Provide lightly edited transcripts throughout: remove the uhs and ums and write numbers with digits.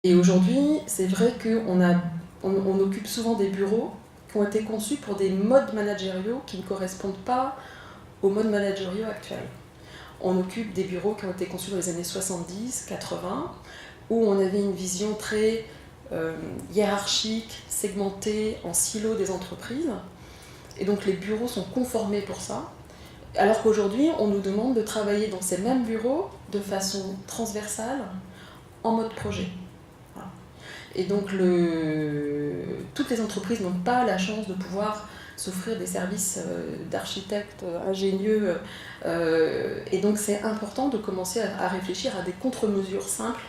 Et aujourd'hui, c'est vrai qu'on occupe souvent des bureaux qui ont été conçus pour des modes managériaux qui ne correspondent pas aux modes managériaux actuels. On occupe des bureaux qui ont été conçus dans les années 70, 80, où on avait une vision très hiérarchique, segmentée, en silo des entreprises. Et donc les bureaux sont conformés pour ça. Alors qu'aujourd'hui, on nous demande de travailler dans ces mêmes bureaux de façon transversale, en mode projet. Voilà. Et donc toutes les entreprises n'ont pas la chance de pouvoir s'offrir des services d'architectes ingénieux. Et donc c'est important de commencer à réfléchir à des contre-mesures simples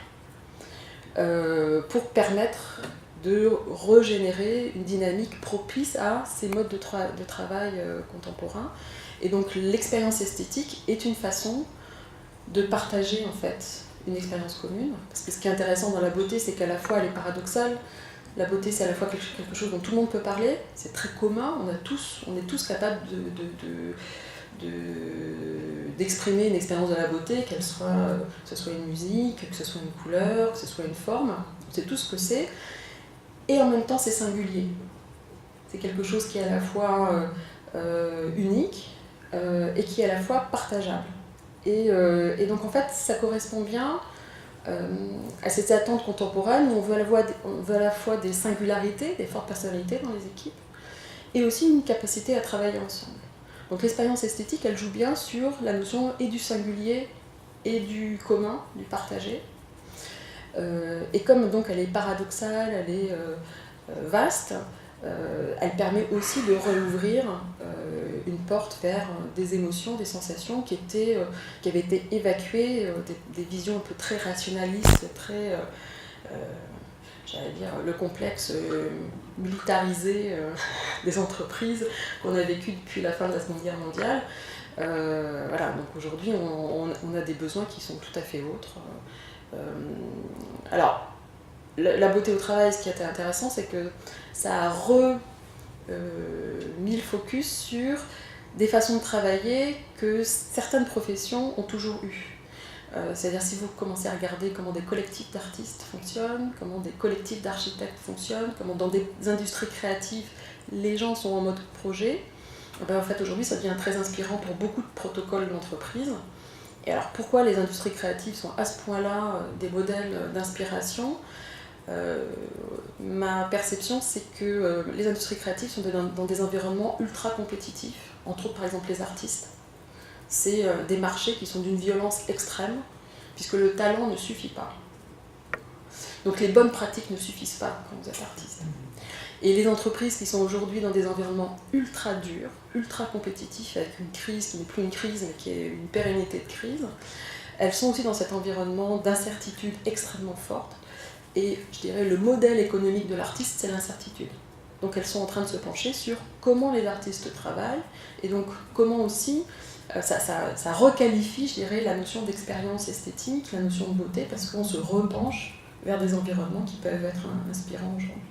pour permettre de régénérer une dynamique propice à ces modes de travail contemporains. Et donc l'expérience esthétique est une façon de partager en fait une expérience commune. Parce que ce qui est intéressant dans la beauté, c'est qu'à la fois elle est paradoxale. La beauté, c'est à la fois quelque chose dont tout le monde peut parler, c'est très commun, on est tous capables d'exprimer une expérience de la beauté, que ce soit une musique, que ce soit une couleur, que ce soit une forme, on sait tout ce que c'est. Et en même temps, c'est singulier. C'est quelque chose qui est à la fois unique et qui est à la fois partageable. Et donc en fait, ça correspond bien à cette attente contemporaine où on veut à la fois des singularités, des fortes personnalités dans les équipes, et aussi une capacité à travailler ensemble. Donc l'expérience esthétique, elle joue bien sur la notion et du singulier et du commun, du partagé. Et comme donc elle est paradoxale, elle est vaste, elle permet aussi de rouvrir une porte vers des émotions, des sensations qui avaient été évacuées, des visions un peu très rationalistes, très, j'allais dire, le complexe militarisé des entreprises qu'on a vécu depuis la fin de la Seconde Guerre mondiale. Voilà, donc aujourd'hui on a des besoins qui sont tout à fait autres. Alors, la beauté au travail, ce qui était intéressant, c'est que ça a mis le focus sur des façons de travailler que certaines professions ont toujours eues. C'est-à-dire si vous commencez à regarder comment des collectifs d'artistes fonctionnent, comment des collectifs d'architectes fonctionnent, comment dans des industries créatives les gens sont en mode projet, en fait aujourd'hui ça devient très inspirant pour beaucoup de protocoles d'entreprise. Et alors pourquoi les industries créatives sont à ce point-là des modèles d'inspiration ? Ma perception, c'est que les industries créatives sont dans des environnements ultra compétitifs, entre autres par exemple les artistes. C'est des marchés qui sont d'une violence extrême, puisque le talent ne suffit pas. Donc les bonnes pratiques ne suffisent pas quand vous êtes artiste. Et les entreprises qui sont aujourd'hui dans des environnements ultra durs, ultra compétitifs, avec une crise qui n'est plus une crise, mais qui est une pérennité de crise, elles sont aussi dans cet environnement d'incertitude extrêmement forte. Et je dirais le modèle économique de l'artiste, c'est l'incertitude. Donc elles sont en train de se pencher sur comment les artistes travaillent, et donc comment aussi ça requalifie, je dirais, la notion d'expérience esthétique, la notion de beauté, parce qu'on se repenche vers des environnements qui peuvent être inspirants aujourd'hui.